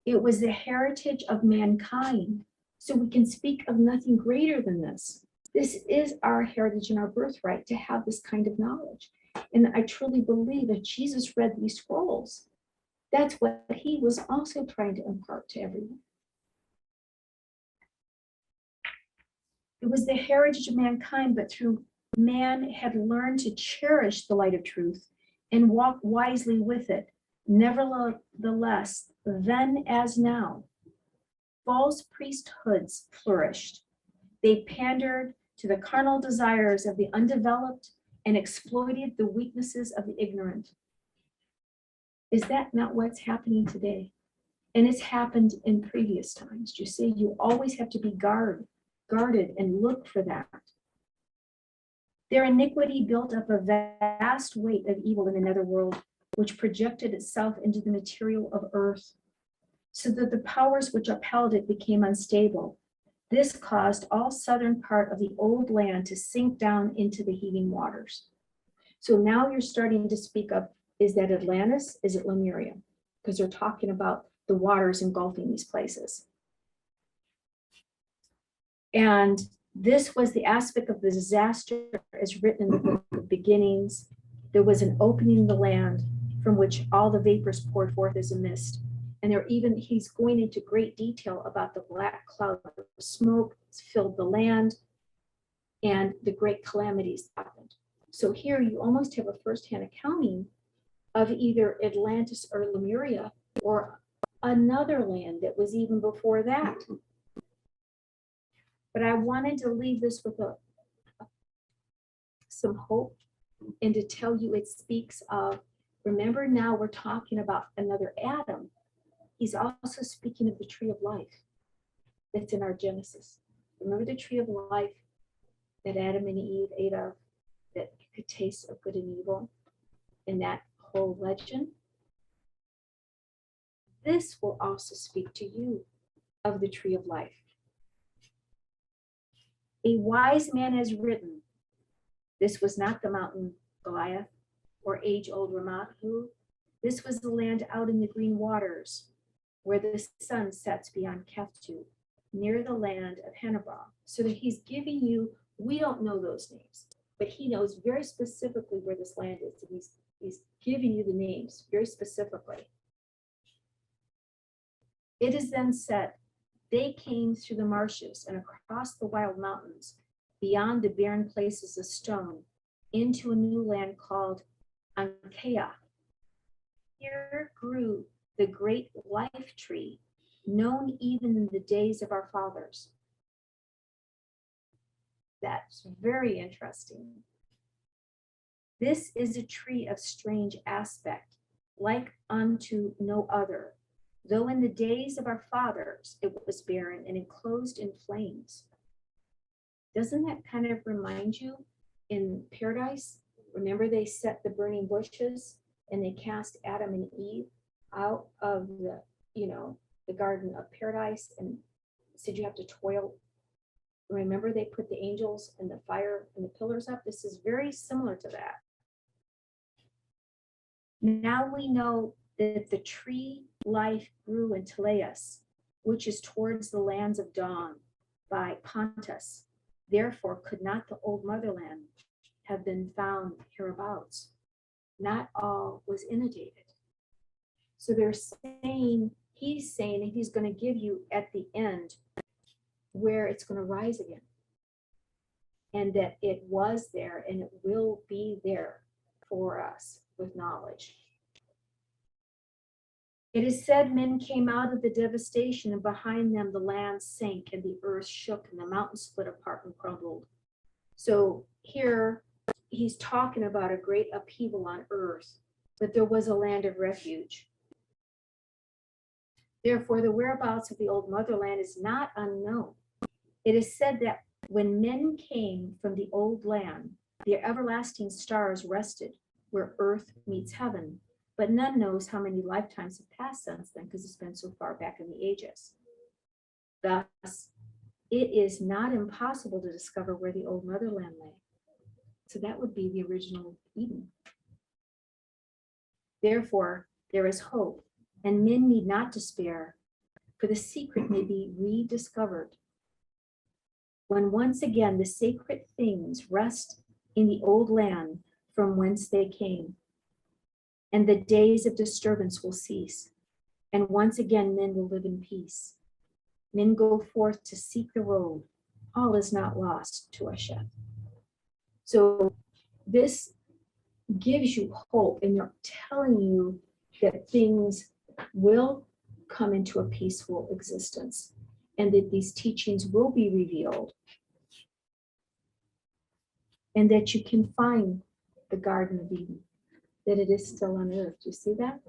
It was the heritage of mankind, so we can speak of nothing greater than this. This is our heritage and our birthright to have this kind of knowledge. And I truly believe that Jesus read these scrolls. That's what he was also trying to impart to everyone. It was the heritage of mankind, but through man had learned to cherish the light of truth and walk wisely with it. Nevertheless, then as now, false priesthoods flourished. They pandered to the carnal desires of the undeveloped and exploited the weaknesses of the ignorant. Is that not what's happening today? And it's happened in previous times. You see, you always have to be guarded and look for that. Their iniquity built up a vast weight of evil in the netherworld, which projected itself into the material of earth, so that the powers which upheld it became unstable. This caused all southern part of the old land to sink down into the heaving waters. So now you're starting to speak of, is that Atlantis? Is it Lemuria? Because they're talking about the waters engulfing these places. And this was the aspect of the disaster as written in the book of beginnings. There was an opening in the land from which all the vapors poured forth as a mist. And he's going into great detail about the black cloud of smoke filled the land and the great calamities happened. So here you almost have a firsthand accounting of either Atlantis or Lemuria or another land that was even before that. But I wanted to leave this with some hope and to tell you it speaks of, remember now we're talking about another Adam. He's also speaking of the tree of life that's in our Genesis. Remember the tree of life that Adam and Eve ate of, that you could taste of good and evil in that whole legend? This will also speak to you of the tree of life. A wise man has written, this was not the mountain Goliath or age-old Ramathu. This was the land out in the green waters where the sun sets beyond Keftu, near the land of Henebah. So that he's giving you, we don't know those names, but he knows very specifically where this land is. And he's giving you the names very specifically. It is then said, they came through the marshes and across the wild mountains, beyond the barren places of stone, into a new land called Ankea. Here grew the great life tree, known even in the days of our fathers. That's very interesting. This is a tree of strange aspect, like unto no other, though in the days of our fathers it was barren and enclosed in flames. Doesn't that kind of remind you in paradise? Remember they set the burning bushes and they cast Adam and Eve out of the Garden of Paradise and said you have to toil. Remember they put the angels and the fire and the pillars up? This is very similar to that. Now we know that the tree life grew in Teleus, which is towards the lands of dawn by Pontus. Therefore could not the old motherland have been found hereabouts. Not all was inundated. So he's saying that he's going to give you at the end where it's going to rise again. And that it was there and it will be there for us with knowledge. It is said men came out of the devastation and behind them the land sank and the earth shook and the mountains split apart and crumbled. So here he's talking about a great upheaval on earth, but there was a land of refuge. Therefore, the whereabouts of the old motherland is not unknown. It is said that when men came from the old land, the everlasting stars rested where earth meets heaven, but none knows how many lifetimes have passed since then because it's been so far back in the ages. Thus, it is not impossible to discover where the old motherland lay. So that would be the original Eden. Therefore, there is hope, and men need not despair, for the secret may be rediscovered. When once again the sacred things rest in the old land from whence they came, and the days of disturbance will cease, and once again men will live in peace. Men go forth to seek the road. All is not lost to Hashem. So this gives you hope, and they're telling you that things will come into a peaceful existence and that these teachings will be revealed and that you can find the Garden of Eden, that it is still on earth. Do you see that?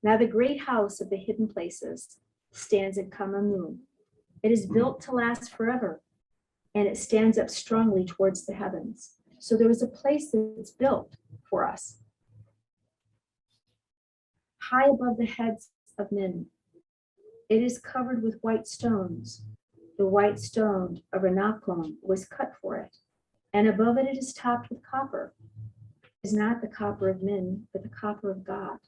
Now the great house of the hidden places stands in Kamamu. It is built to last forever, and it stands up strongly towards the heavens. So there is a place that's built for us, high above the heads of men. It is covered with white stones. The The white stone of Renacon was cut for it, and above it is topped with copper. It is not the copper of men, but the copper of God.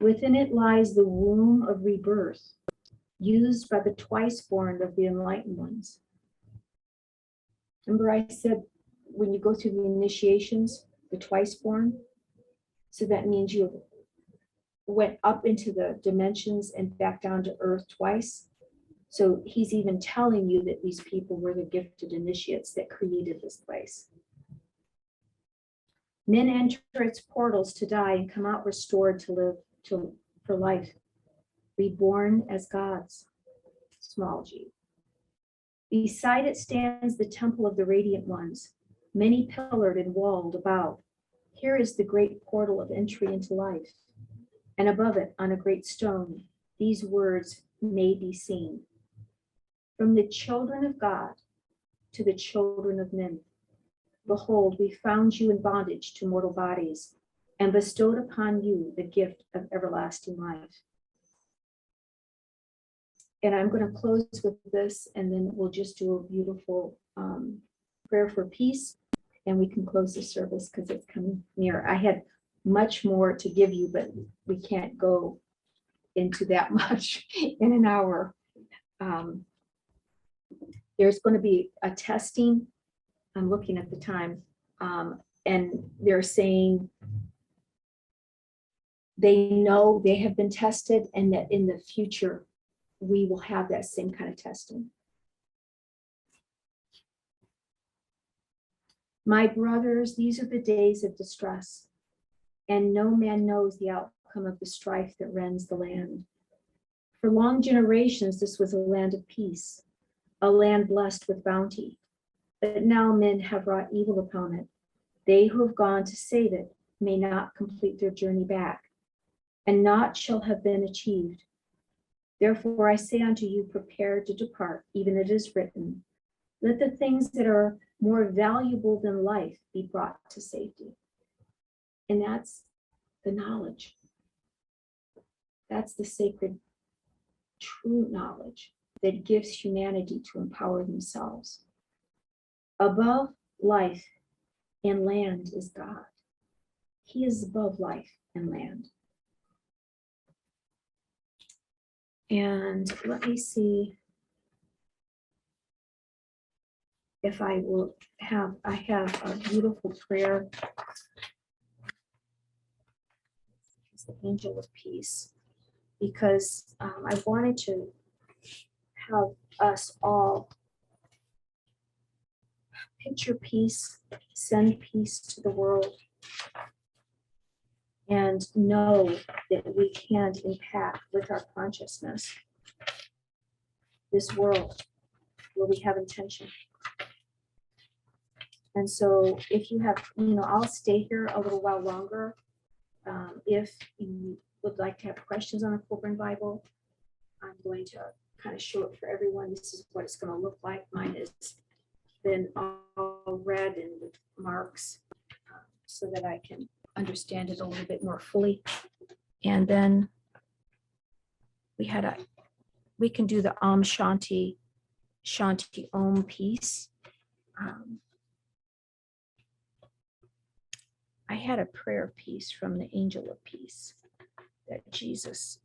Within it lies the womb of rebirth, used by the twice born of the enlightened ones. Remember I said when you go through the initiations, the twice born, so that means you went up into the dimensions and back down to earth twice. So he's even telling you that these people were the gifted initiates that created this place. Men enter its portals to die and come out restored to live for life, reborn as gods, small g. Beside it stands the temple of the radiant ones, many pillared and walled about. Here is the great portal of entry into life. And above it, on a great stone, these words may be seen. From the children of God to the children of men, behold, we found you in bondage to mortal bodies and bestowed upon you the gift of everlasting life. And I'm going to close with this, and then we'll just do a beautiful prayer for peace, and we can close the service because it's coming near. I had much more to give you, but we can't go into that much in an hour. There's going to be a testing. I'm looking at the time, and they're saying they know they have been tested, and that in the future we will have that same kind of testing. My brothers, these are the days of distress, and no man knows the outcome of the strife that rends the land. For long generations, this was a land of peace, a land blessed with bounty. But now men have wrought evil upon it. They who have gone to save it may not complete their journey back, and naught shall have been achieved. Therefore I say unto you, prepare to depart, even it is written, let the things that are more valuable than life be brought to safety. And that's the knowledge. That's the sacred, true knowledge that gives humanity to empower themselves. Above life and land is God. He is above life and land. And let me see if I have a beautiful prayer. It's the angel of peace, because I wanted to have us all picture peace, send peace to the world, and know that we can impact with our consciousness this world where we have intention. And so if you have, I'll stay here a little while longer. If you would like to have questions on the Kolbrin Bible, I'm going to kind of show it for everyone. This is what it's going to look like. Mine has been all red and with marks so that I can understand it a little bit more fully. And then we can do the Om Shanti Om piece. I had a prayer piece from the angel of peace that Jesus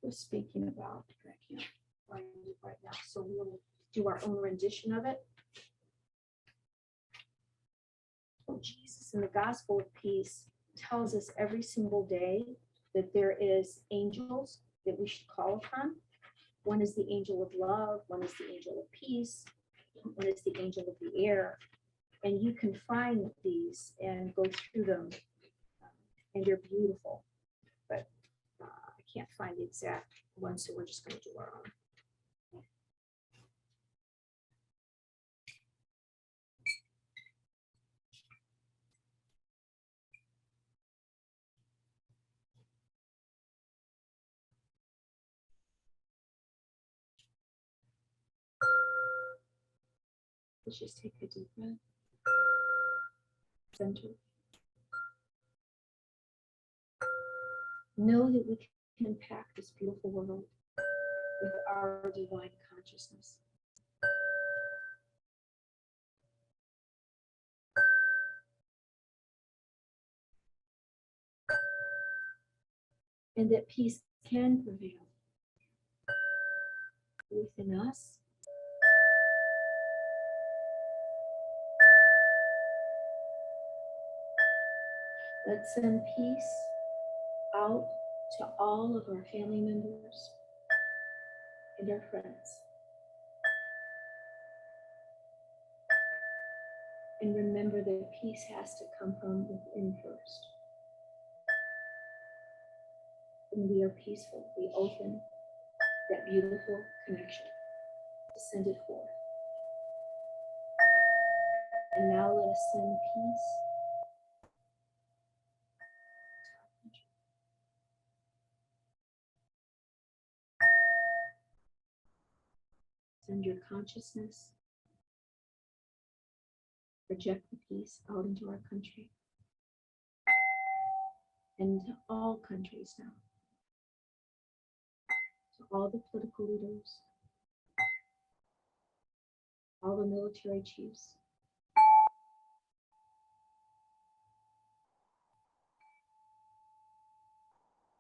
was speaking about. I can't find it right now, so we'll do our own rendition of it. Jesus in the gospel of peace tells us every single day that there is angels that we should call upon. One is the angel of love, one is the angel of peace, one is the angel of the air. And you can find these and go through them, and they're beautiful. But I can't find the exact one, so we're just going to do our own. Let's just take a deep breath. Center. Know that we can impact this beautiful world with our divine consciousness. and that peace can prevail within us. Let's send peace out to all of our family members and our friends. And remember that peace has to come from within first. When we are peaceful, we open that beautiful connection to send it forth. And now let us send peace. Send your consciousness. Project the peace out into our country and to all countries now. To all the political leaders, all the military chiefs,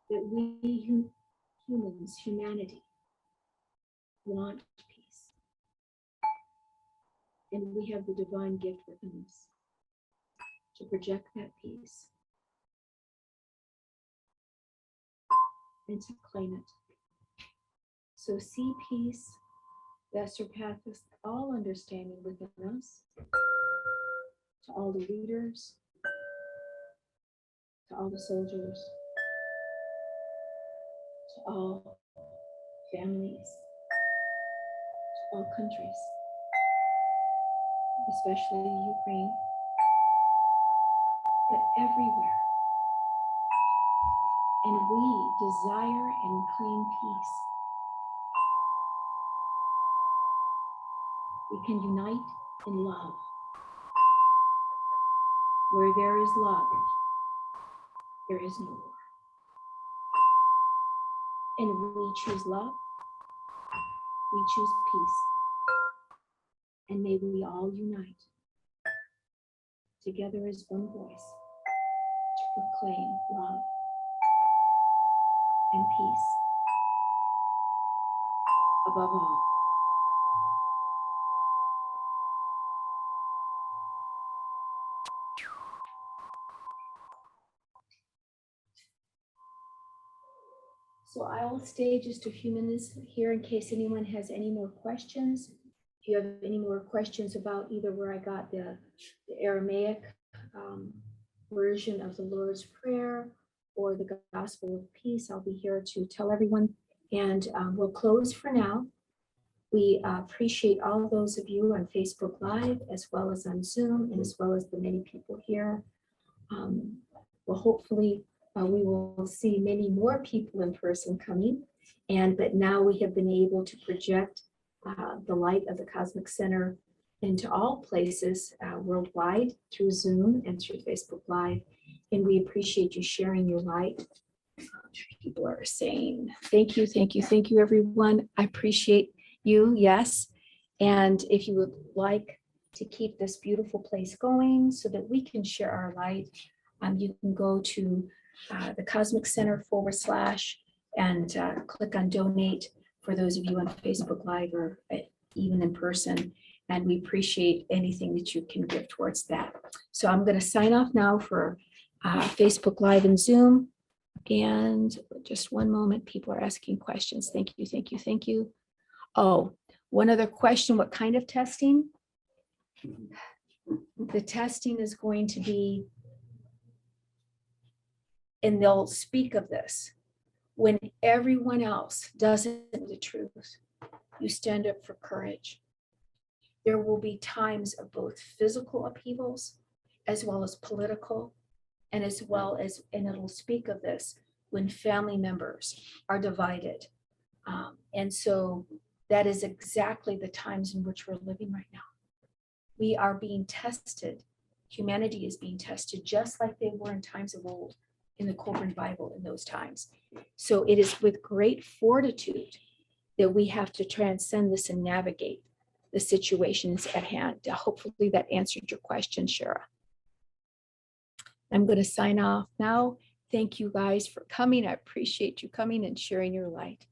that we humans, humanity, want peace. And we have the divine gift within us to project that peace and to claim it. So see peace that surpasses all understanding within us, to all the leaders, to all the soldiers, to all families, to all countries, especially Ukraine, but everywhere. And we desire and claim peace. We can unite in love. Where there is love, there is no war. And we choose love, we choose peace. And may we all unite together as one voice to proclaim love and peace above all. So I will stay just a few minutes here in case anyone has any more questions. If you have any more questions about either where I got the Aramaic version of the Lord's Prayer or the Gospel of Peace, I'll be here to tell everyone. And we'll close for now. We appreciate all those of you on Facebook Live, as well as on Zoom, and as well as the many people here. Well, hopefully we will see many more people in person coming. But now we have been able to project the light of the Cosmic Center into all places worldwide through Zoom and through Facebook Live. And we appreciate you sharing your light. People are saying, thank you, everyone. I appreciate you, yes. And if you would like to keep this beautiful place going so that we can share our light, you can go to the Cosmic Center / and click on donate for those of you on Facebook Live or even in person. And we appreciate anything that you can give towards that. So I'm going to sign off now for Facebook Live and Zoom. And just one moment, people are asking questions. Thank you. Oh, one other question, what kind of testing? The testing is going to be, and they'll speak of this, when everyone else doesn't know the truth, you stand up for courage. There will be times of both physical upheavals as well as political, and it'll speak of this when family members are divided. And so that is exactly the times in which we're living right now. We are being tested. Humanity is being tested just like they were in times of old in the Kolbrin Bible in those times. So it is with great fortitude that we have to transcend this and navigate the situations at hand. Hopefully that answered your question, Shara. I'm going to sign off now Thank you guys for coming. I appreciate you coming and sharing your light.